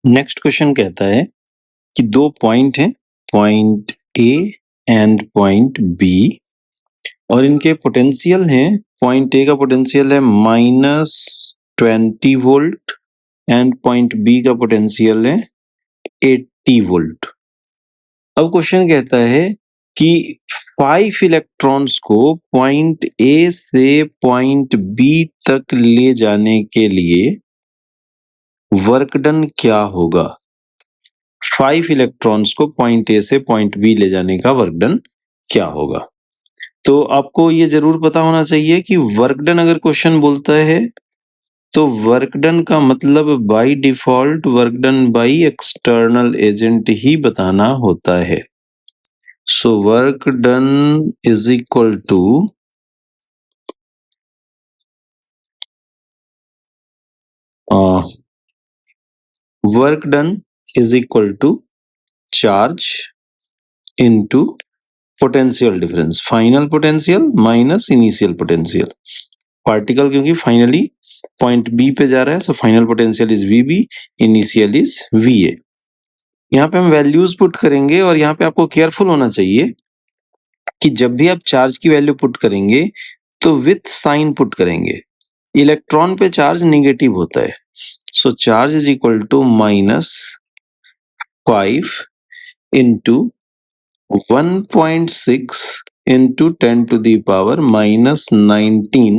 Next question कहता है कि दो पॉइंट हैं, point A and point B, और इनके पोटेंशियल हैं। पॉइंट ए का पोटेंशियल है -20 वोल्ट एंड पॉइंट बी का पोटेंशियल है 80 वोल्ट। अब क्वेश्चन कहता है कि 5 इलेक्ट्रॉन्स को पॉइंट ए से पॉइंट बी तक ले जाने के लिए वर्क डन क्या होगा। 5 इलेक्ट्रॉन्स को पॉइंट ए से पॉइंट बी ले जाने का वर्क डन क्या होगा। तो आपको ये जरूर पता होना चाहिए कि वर्क डन अगर क्वेश्चन बोलता है तो वर्क डन का मतलब by default work done by external agent ही बताना होता है। So work done is equal to work done is equal to charge into potential difference, final potential minus initial potential. Particle क्योंकि फाइनली पॉइंट बी पे जा रहा है, so final potential is V B, initial is V A. यहाँ पे हम values put करेंगे और यहाँ पे आपको केयरफुल होना चाहिए कि जब भी आप चार्ज की वैल्यू पुट करेंगे तो विथ साइन पुट करेंगे। इलेक्ट्रॉन पे चार्ज निगेटिव होता है, so charge is equal to -5 into 1.6 into 10 to the power -19.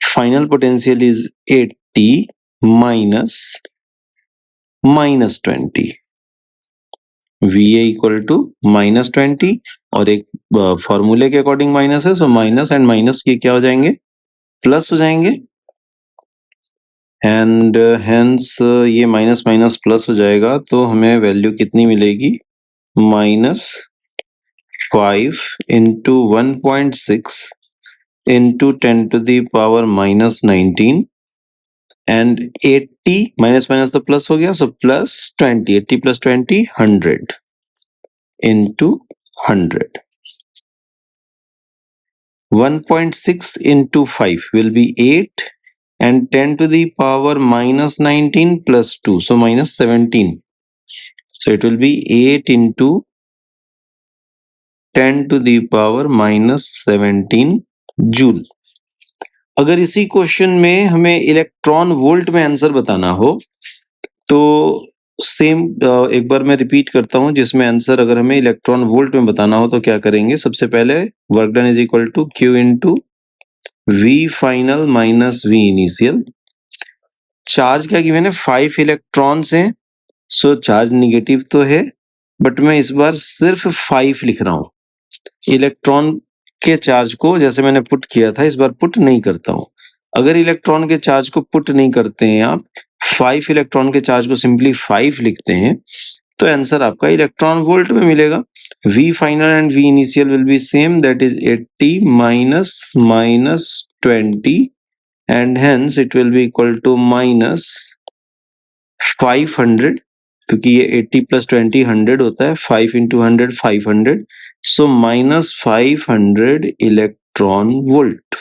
Final potential is 80 minus -20. VA equal to -20 और एक फॉर्मूले के अकॉर्डिंग माइनस है, सो माइनस एंड माइनस के क्या हो जाएंगे, प्लस हो जाएंगे, एंड हेंस ये माइनस माइनस प्लस हो जाएगा तो हमें वैल्यू कितनी मिलेगी, -5 into 1.6 into 10 to the power -19 and 80 minus minus तो प्लस हो गया, सो +20, 80 + 20 100 into 100. 1.6 into 5 will be 8 and 10 to the power -19 plus 2, so -17. So it will be 8 into 10 to the power -17 joule. अगर इसी क्वेश्चन में हमें इलेक्ट्रॉन वोल्ट में answer बताना हो तो सेम एक बार मैं रिपीट करता हूं, जिसमें आंसर अगर हमें इलेक्ट्रॉन वोल्ट में बताना हो तो क्या करेंगे, सबसे पहले work done is equal to Q into V final minus V initial. Charge क्या गिवन है, 5 इलेक्ट्रॉन्स हैं, सो चार्ज निगेटिव तो है बट मैं इस बार सिर्फ 5 लिख रहा हूं। इलेक्ट्रॉन के चार्ज को जैसे मैंने पुट किया था इस बार पुट नहीं करता हूं। अगर इलेक्ट्रॉन के चार्ज को पुट नहीं करते हैं आप, 5 इलेक्ट्रॉन के चार्ज को सिंपली 5 लिखते हैं तो आंसर आपका इलेक्ट्रॉन वोल्ट में मिलेगा। V final and V initial will be same, that is 80 minus -20 and hence it will be equal to -500, क्योंकि ये 80 + 20 100 होता है, 5 into 100 500, सो -500 इलेक्ट्रॉन वोल्ट।